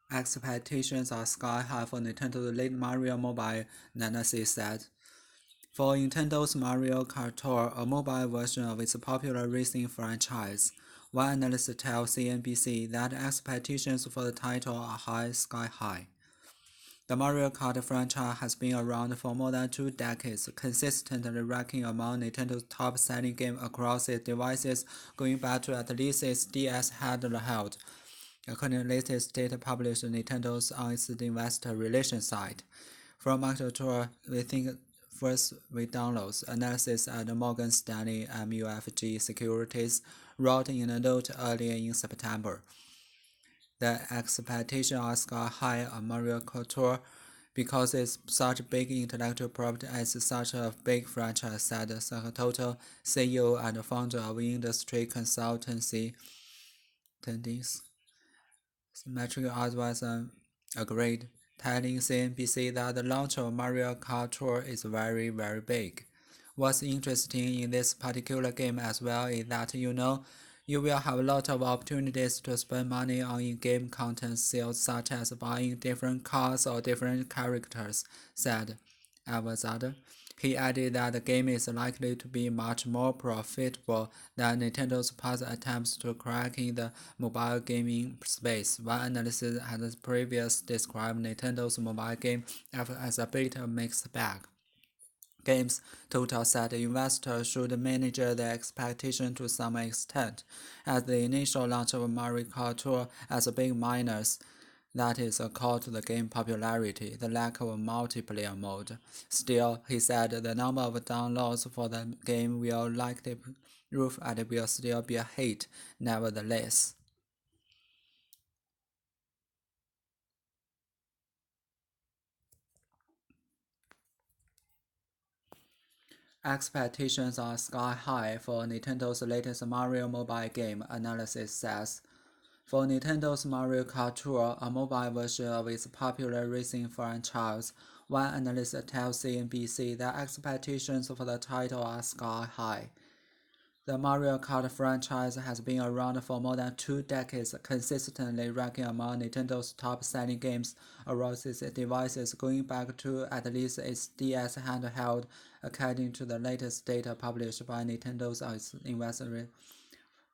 Expectations are sky high for Nintendo's late Mario mobile, Nancy said. For Nintendo's Mario Kart Tour, a mobile version of its popular racing franchise, one analyst tells CNBC that expectations for the title are sky high. The Mario Kart franchise has been around for more than 2 decades, consistently ranking among Nintendo's top-selling games across its devices, going back to at least its DS handheld, according to latest data published Nintendo's on its investor relations site. From Master Tour, we think first with downloads, analysis at Morgan Stanley MUFG Securities wrote in a note earlier in September. The expectations are sky high on Mario Kart Tour because it's such a big intellectual property and it's such a big franchise, said Sakamoto, CEO and founder of industry consultancy Tendis. Metric Advisor agreed, telling CNBC that the launch of Mario Kart Tour is very, very big. What's interesting in this particular game as well is that you will have a lot of opportunities to spend money on in-game content sales such as buying different cars or different characters, said Avazada. He added that the game is likely to be much more profitable than Nintendo's past attempts to crack in the mobile gaming space. One analyst has previously described Nintendo's mobile game as a bit of a mixed bag. Games Total said investors should manage their expectations to some extent, as the initial launch of Mario Kart Tour as a big minus. That is a call to the game popularity, the lack of a multiplayer mode. Still, he said the number of downloads for the game will likely prove and it will still be a hit, nevertheless. Expectations are sky high for Nintendo's latest Mario mobile game, analysis says. For Nintendo's Mario Kart Tour, a mobile version of its popular racing franchise, one analyst tells CNBC that expectations for the title are sky high. The Mario Kart franchise has been around for more than 2 decades, consistently ranking among Nintendo's top-selling games across its devices going back to at least its DS handheld, according to the latest data published by Nintendo's investor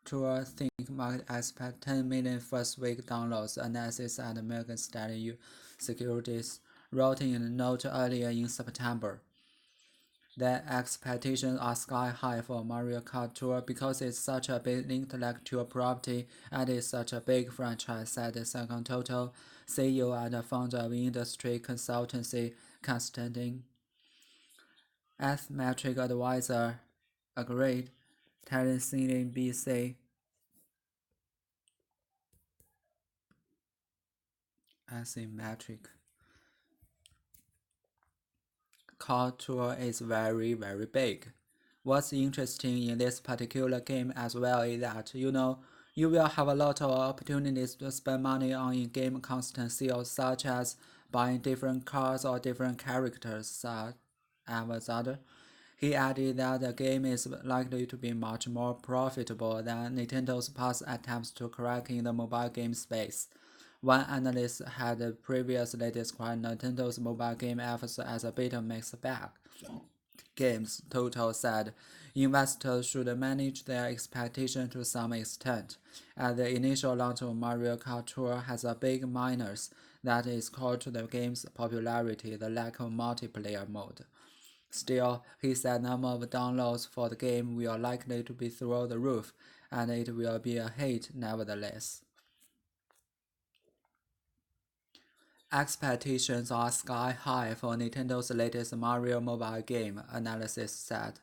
Tour Think market expect 10 million first-week downloads, analysis at Morgan Stanley Securities wrote in a note earlier in September. The expectations are sky high for Mario Kart Tour because it's such a big intellectual property and it's such a big franchise, said Sakamoto, CEO and founder of industry consultancy Constantin. Metric Advisor agreed, telling CNBC asymmetric Kart Tour is very, very big. What's interesting in this particular game as well is that you will have a lot of opportunities to spend money on in-game constant sales such as buying different cars or different characters such as other. He added that the game is likely to be much more profitable than Nintendo's past attempts to crack in the mobile game space. One analyst had previously described Nintendo's mobile game efforts as a bit of mixed bag. Games Total said investors should manage their expectations to some extent, as the initial launch of Mario Kart Tour has a big minus that is called to the game's popularity, the lack of multiplayer mode. Still, he said number of downloads for the game will likely to be through the roof, and it will be a hit nevertheless. Expectations are sky high for Nintendo's latest Mario mobile game, analysis said.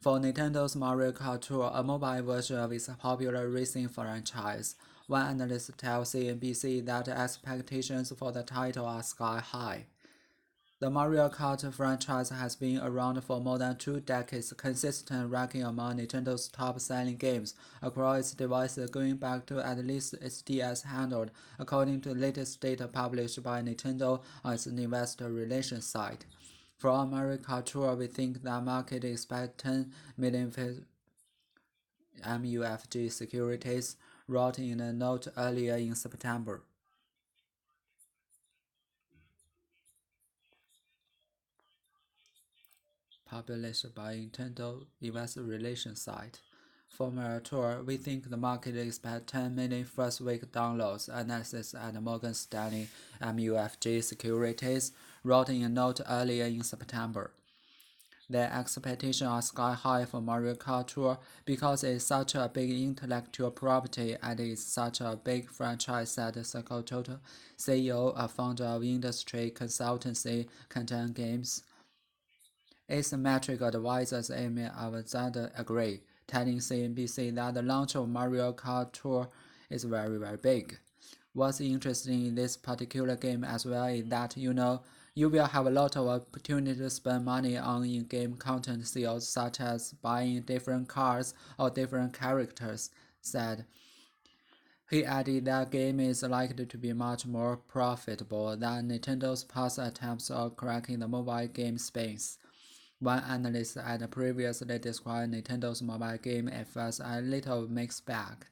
For Nintendo's Mario Kart Tour, a mobile version of its popular racing franchise, one analyst tells CNBC that expectations for the title are sky high. The Mario Kart franchise has been around for more than 2 decades, consistently ranking among Nintendo's top-selling games across its devices going back to at least its DS handheld, according to the latest data published by Nintendo on its investor relations site. For Mario Kart Tour, we think the market expects 10 million MUFG Securities, wrote in a note earlier in September. published by Nintendo investor relations site. For Meritor, we think the market expects 10 million first-week downloads, analysis at Morgan Stanley MUFG Securities wrote in a note earlier in September. Their expectations are sky high for Mario Kart Tour because it's such a big intellectual property and it's such a big franchise, said Sakamoto, CEO and founder of industry consultancy Kantan Games. Asymmetric advisors Amy Avazada agree, telling CNBC that the launch of Mario Kart Tour is very, very big. What's interesting in this particular game as well is that you will have a lot of opportunity to spend money on in-game content sales such as buying different cars or different characters, said. He added that game is likely to be much more profitable than Nintendo's past attempts of cracking the mobile game space. One analyst had previously described Nintendo's mobile game as a little mixed bag.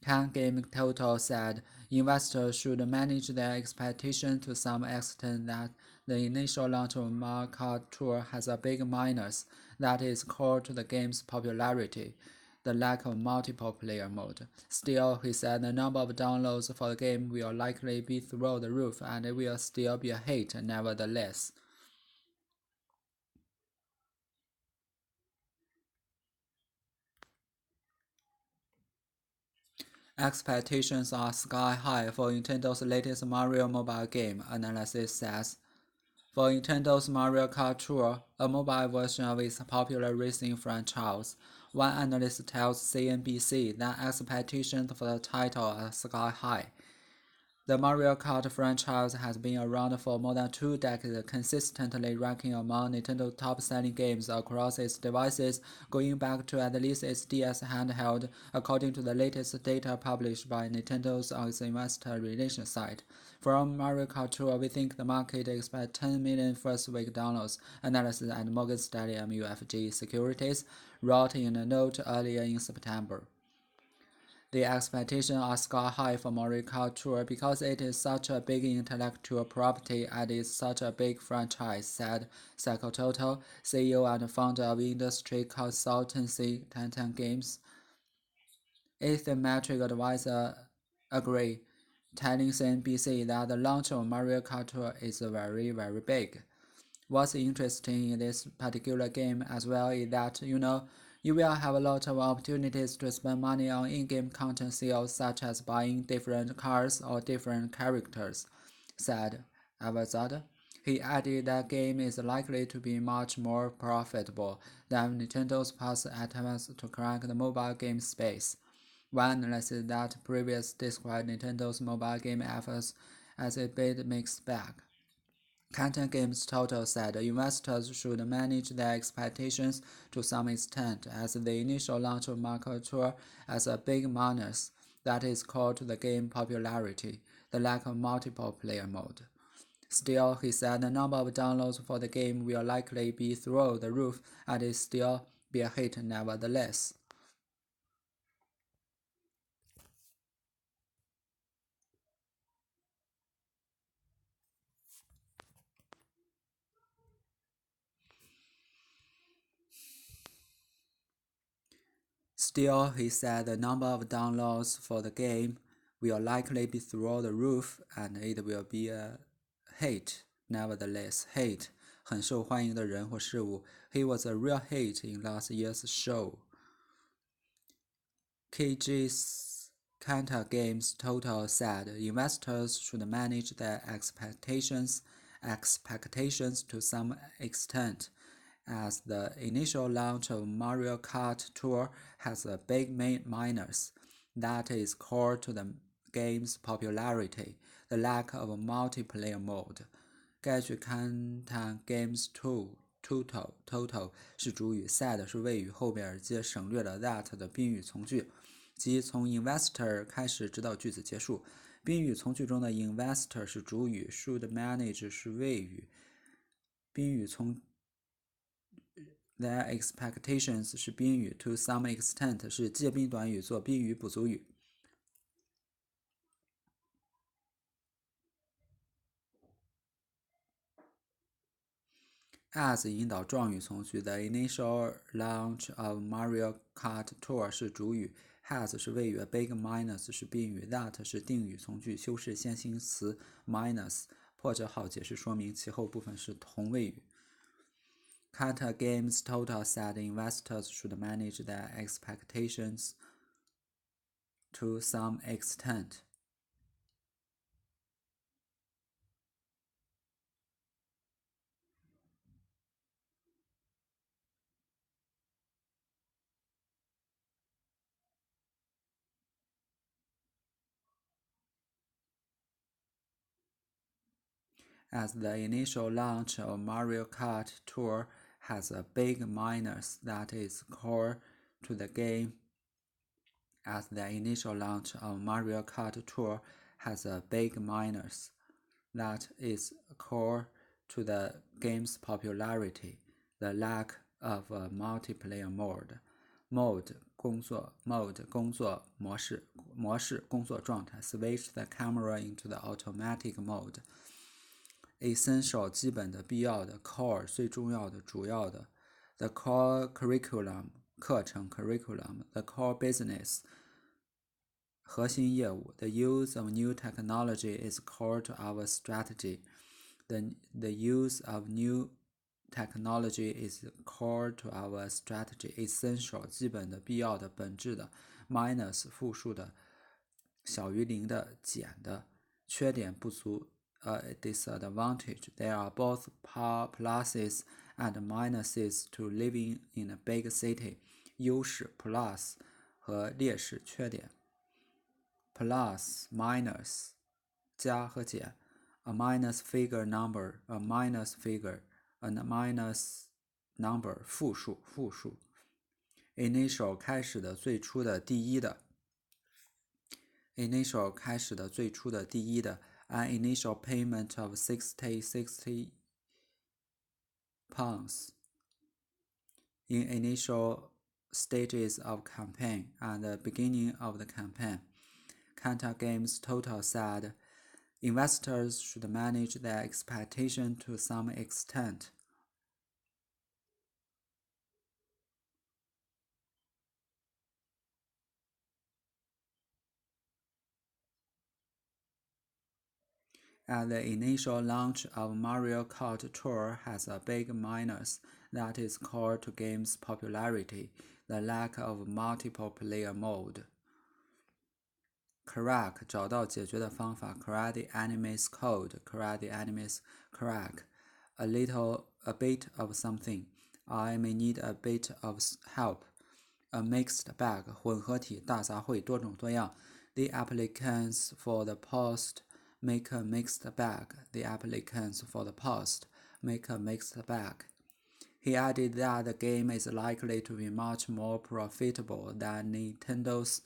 Can Game Total said investors should manage their expectations to some extent that the initial launch of Mario Kart Tour has a big minus that is core to the game's popularity, the lack of multiple player mode. Still, he said the number of downloads for the game will likely be through the roof and it will still be a hit nevertheless. Expectations are sky high for Nintendo's latest Mario mobile game, analysis says. For Nintendo's Mario Kart Tour, a mobile version of its popular racing franchise, one analyst tells CNBC that expectations for the title are sky high. The Mario Kart franchise has been around for more than 2 decades, consistently ranking among Nintendo's top-selling games across its devices, going back to at least its DS handheld, according to the latest data published by Nintendo's on its investor relations site. From Mario Kart Tour, we think the market expects 10 million first-week downloads, analysis at Morgan Stanley MUFG Securities wrote in a note earlier in September. The expectations are sky high for Mario Kart Tour because it is such a big intellectual property and is such a big franchise, said Sakamoto, CEO and founder of industry consultancy Kantan Games. Asymmetric advisor agree, telling CNBC that the launch of Mario Kart Tour is very, very big. What's interesting in this particular game as well is that, you will have a lot of opportunities to spend money on in-game content sales such as buying different cars or different characters, said Avazada. He added that game is likely to be much more profitable than Nintendo's past attempts to crack the mobile game space. One analyst that previously described Nintendo's mobile game efforts as a bit mixed bag. Kantan Games Total said investors should manage their expectations to some extent as the initial launch of Mario Tour as a big minus that is core to the game popularity, the lack of multiple player mode. Still, he said the number of downloads for the game will likely be through the roof and it still be a hit nevertheless. Still, he said the number of downloads for the game will likely be through the roof and it will be a hit. Nevertheless, hit 很受欢迎的人或事物. He was a real hit in last year's show. KG's Kantan Games Total said investors should manage their expectations to some extent, as the initial launch of Mario Kart Tour has a big minus that is core to the game's popularity, the lack of a multiplayer mode. 该句 Kantan Games Total 是主语 said 是谓语后面接省略了 that 的宾语从句，即从 investor 开始直到句子结束。宾语从句中的 investor 是主语 should manage 是谓语，宾语从 their expectations 是宾语 to some extent 是介宾短语做宾语补足语。as 引导状语从句。The initial launch of Mario Kart Tour 是主语 ，has 是谓语 ，big minus 是宾语 ，that 是定语从句，修饰先行词 minus，破折号解释说明，其后部分是同位语。Kart Games Total said investors should manage their expectations to some extent. As the initial launch of Mario Kart Tour has a big minus that is core to the game. As the initial launch of Mario Kart Tour has a big minus that is core to the game's popularity, the lack of a multiplayer mode. Mode 工作 mode 工作模式模式工作状态 switch the camera into the automatic mode. Essential 基本的必要的 core 最重要的主要的 the core curriculum 课程 curriculum the core business 核心业务 the use of new technology is core to our strategy. The use of new technology is core to our strategy. Essential 基本的必要的本质的 minus 复数的小于零的减的缺点不足disadvantage. There are both pluses and minuses to living in a big city. 优势 plus 和劣势缺点 plus minus 加和减 a minus figure number a minus figure a minus number 复数 initial 开始的最初的第一的 initial 开始的最初的第一的an initial payment of 60 pounds in initial stages of campaign and the beginning of the campaign. Kanta Games Total said investors should manage their expectation to some extent. As the initial launch of Mario Kart Tour has a big minus that is core to game's popularity, the lack of multiple player mode. Crack 找到解决的方法 crack the enemy's code crack the enemy's crack a bit of something. I may need a bit of help. A mixed bag 混合体大杂烩多种多样 The applicants for the post make a mixed bag. The applicants for the post make a mixed bag. He added that the game is likely to be much more profitable than Nintendo's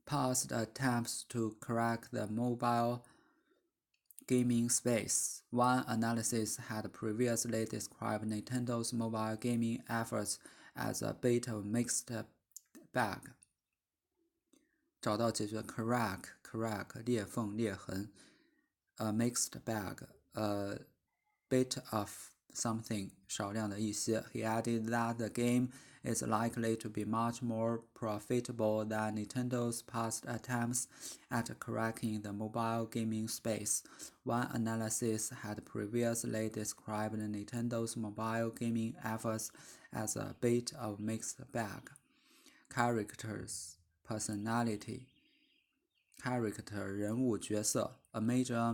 past attempts to crack the mobile gaming space. One analysis had previously described Nintendo's mobile gaming efforts as a bit of mixed bag. 找到解决 crack 裂缝裂痕 a mixed bag a bit of something 少量的一些 He added that the game is likely to be much more profitable than Nintendo's past attempts at cracking the mobile gaming space. One analysis had previously described Nintendo's mobile gaming efforts as a bit of mixed bag. Characters personality character 人物角色 a major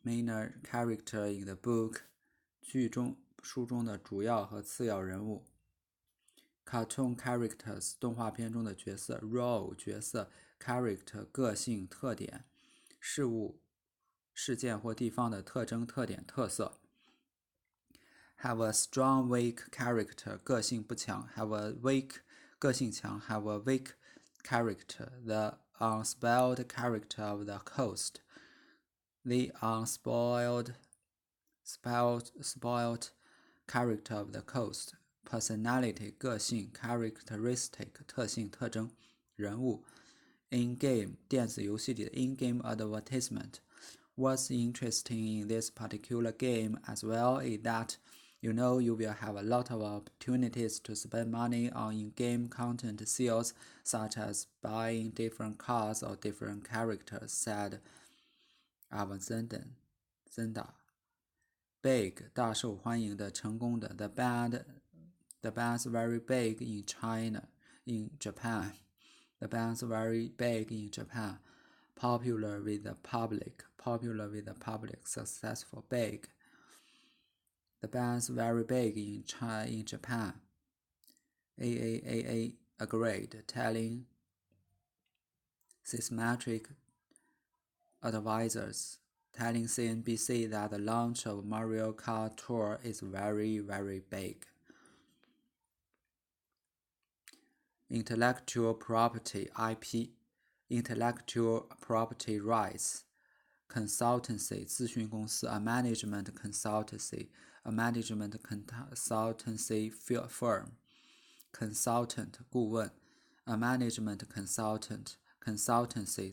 minor character in the book 书中的主要和次要人物 cartoon characters 动画片中的角色 role 角色 character 个性特点事物事件或地方的特征特点特色have a strong weak character 个性不强 have a weak 个性强 have a weak character the unspoiled character of the host the unspoiled spoiled character of the coast personality 个性 characteristic 特性特征人物 in-game 电子游戏里的 in-game advertisement What's interesting in this particular game as well is that you know you will have a lot of opportunities to spend money on in-game content sales, such as buying different cars or different characters, said Zenda. Big 大受欢迎的成功的 the band's very big in Japan. The band's very big in Japan. Popular with the public. Successful big. The band's very big in Japan. AAAA agreed, telling Seismic advisors, telling CNBC that the launch of Mario Kart Tour is very, very big. Intellectual property IP, intellectual property rights, consultancy 咨询公司 a management consultancy firm, consultant 顾问 a management consultancy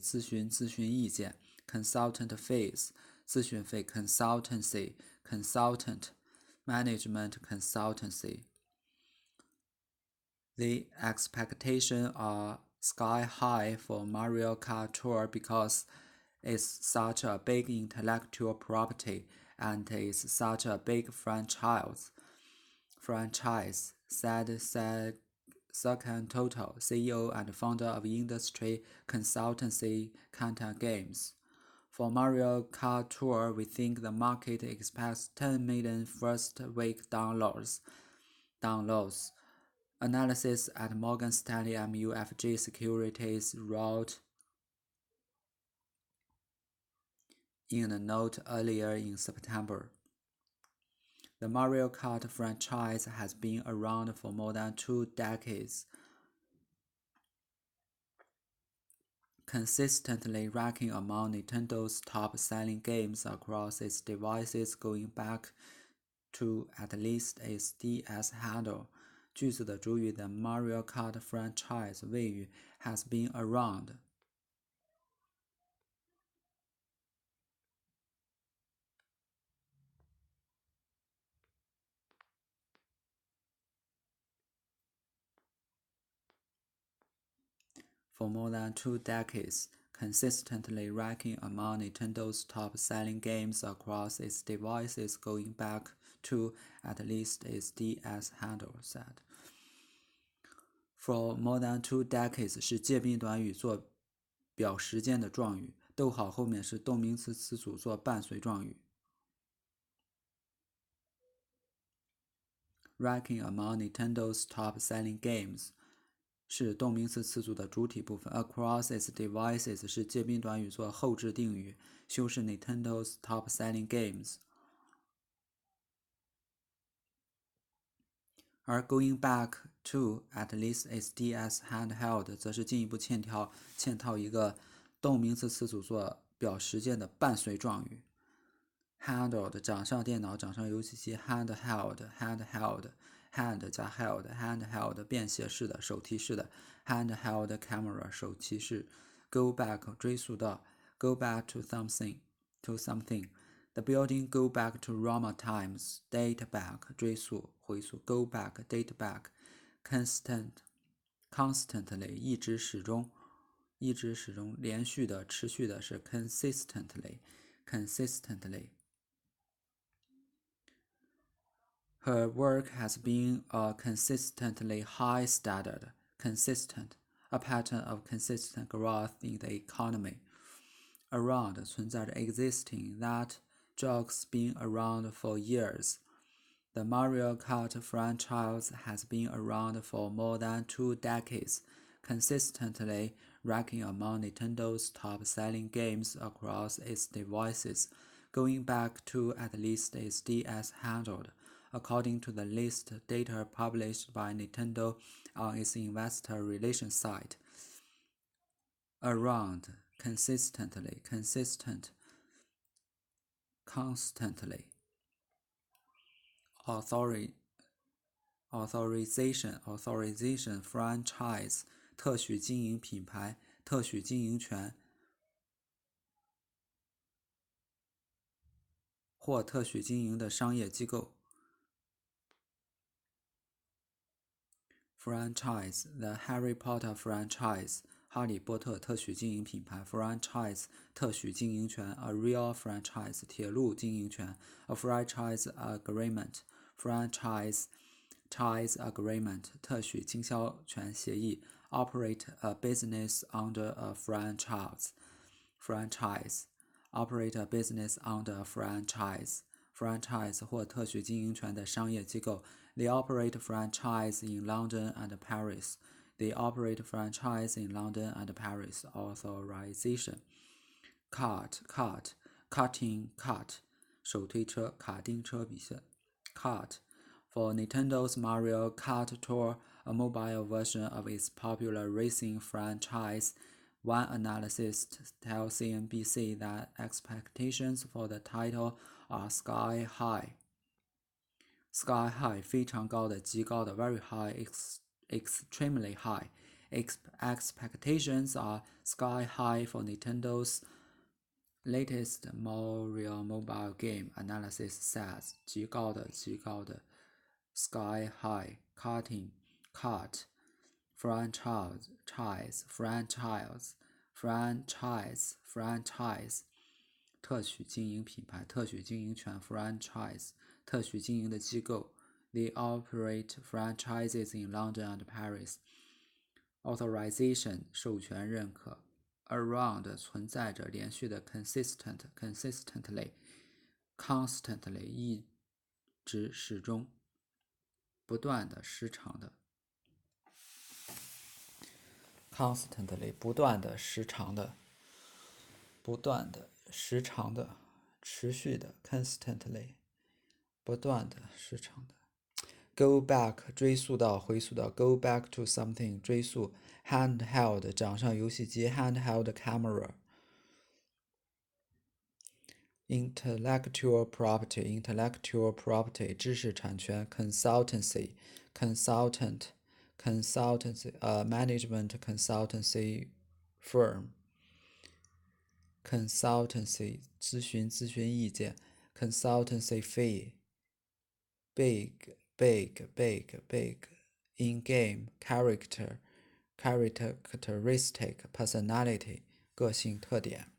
咨询意见 consultant fees 咨询费 consultancy consultant management consultancy. The expectations are sky high for Mario Kart Tour because it's such a big intellectual property and it's such a big franchise, said Serkan Total, CEO and founder of industry consultancy Kantan Games. For Mario Kart Tour, we think the market expects 10 million first-week downloads. Analysis at Morgan Stanley MUFG Securities wrote in a note earlier in September. The Mario Kart franchise has been around for more than 2 decades, consistently ranking among Nintendo's top-selling games across its devices going back to at least its DS handle. 句子的主语 The Mario Kart franchise 谓语 has been around. For more than 2 decades, consistently ranking among Nintendo's top-selling games across its devices going back to at least its DS handle, said. For more than 2 decades 是介宾短语做表时间的状语，逗号后面是动名词词组做伴随状语。Ranking among Nintendo's top-selling games 是动名词词组的主体部分 ，across its devices 是介宾短语做后置定语，修饰 Nintendo's top-selling games。而 going back to at least its DS handheld 则是进一步嵌套一个动名词词组做表实践的伴随状语。handled 掌上电脑、掌上游戏机 handheld hand 加 held 便携式的、手提式的 handheld camera 手提式 go back 追溯到 go back to something the building go back to Roma times date back 追溯回溯 go back date back constantly 一直始终连续的持续的是 consistently Her work has been a consistently high standard, a pattern of consistent growth in the economy. Around 存在着 existing, that joke's been around for years. The Mario Kart franchise has been around for more than 2 decades, consistently ranking among Nintendo's top-selling games across its devices, going back to at least its DS handheld. According to the list data published by Nintendo on its investor relations site. Around, constantly. Authorization franchise 特许经营品牌特许经营权或特许经营的商业机构。Franchise The Harry Potter franchise 哈利波特特许经营品牌 franchise 特许经营权 A real franchise 铁路经营权 A franchise agreement franchise agreement 特许经销权协议 Operate a business under a franchise Operate a business under a franchise 或特许经营权的商业机构 They operate franchise in London and Paris. They operate franchise in London and Paris. Authorization. Cutting, 手推车，卡丁车比赛。Kart. For Nintendo's Mario Kart Tour, a mobile version of its popular racing franchise, one analyst tells CNBC that expectations for the title are sky high. Sky high 非常高的，极高的 very high, extremely high. Expectations are sky high for Nintendo's latest Mario mobile game, analysis says. 极高的 sky high. Kart franchise 特许经营品牌，特许经营权 franchise 特许经营的机构 They operate franchises in London and Paris. Authorization 授权认可 Around 存在着连续的 consistently 一直始终不断的时长的 constantly 不断的时长的持续的 constantly 不断的时长的 Go back 追溯到回溯到 Go back to something 追溯 Handheld 掌上游戏机 Handheld camera Intellectual property 知识产权 Consultancy management consultancy firm Consultancy 咨询意见 Consultancy fee Big In-game characteristic personality 个性特点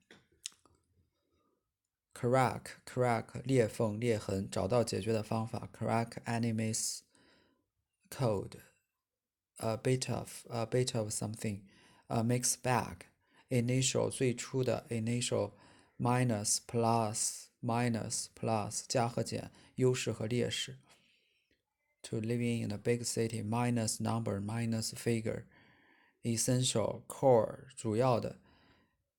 Crack 裂缝裂痕找到解决的方法 Crack enemy's code a bit of something a mixed bag Initial 最初的 Initial minus plus 加和减优势和劣势To living in a big city minus number minus figure Essential core 主要的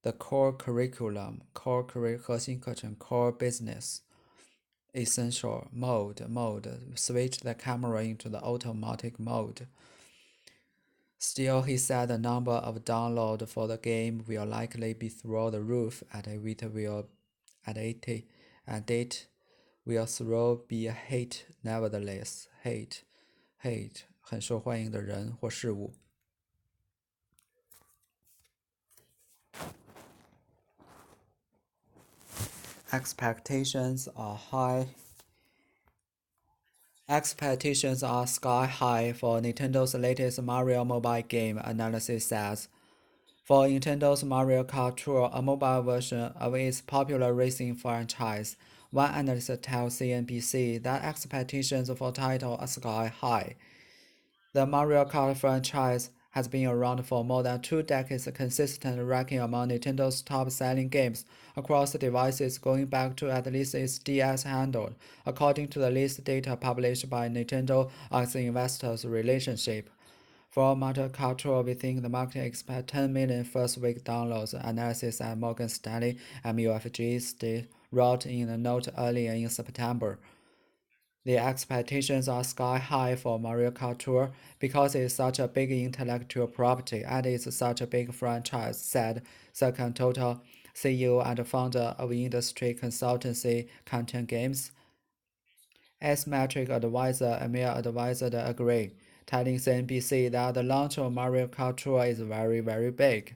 The core curriculum core 核心课程 core business Essential mode switch the camera into the automatic mode Still, he said the number of downloads for the game will likely be through the roof and it will be a hit nevertheless. Hate 很受欢迎的人或事物。Expectations are sky high for Nintendo's latest Mario mobile game, analysis says. For Nintendo's Mario Kart Tour, a mobile version of its popular racing franchise, one analyst tells CNBC that expectations for the title are sky high. The Mario Kart franchise has been around for more than 2 decades, consistently ranking among Nintendo's top-selling games across devices going back to at least its DS handle, according to the latest data published by Nintendo on its investors' relationship. For Mario Kart Tour, we think the market expects 10 million first-week downloads, analysis at Morgan Stanley MUFG wrote in a note earlier in September. The expectations are sky high for Mario Kart Tour because it's such a big intellectual property and it's such a big franchise, said Second Total CEO and founder of industry consultancy Content Games. Asymmetric advisor Emil Advisor agreed, telling CNBC that the launch of Mario Kart Tour is very, very big.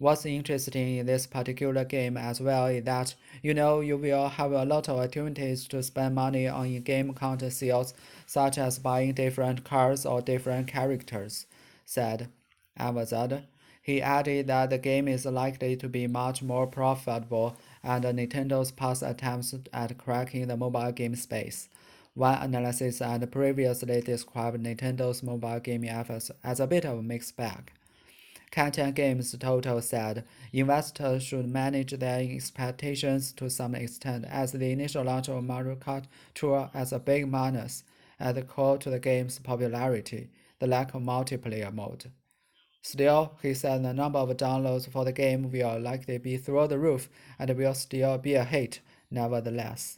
What's interesting in this particular game as well is that you will have a lot of opportunities to spend money on in-game content sales, such as buying different cars or different characters, said Avazad. He added that the game is likely to be much more profitable and Nintendo's past attempts at cracking the mobile game space. One analysis had previously described Nintendo's mobile gaming efforts as a bit of a mixed bag. Kantan Games Total said investors should manage their expectations to some extent, as the initial launch of Mario Kart Tour as a big minus at the core to the game's popularity, the lack of multiplayer mode. Still, he said the number of downloads for the game will likely be through the roof and will still be a hit, nevertheless.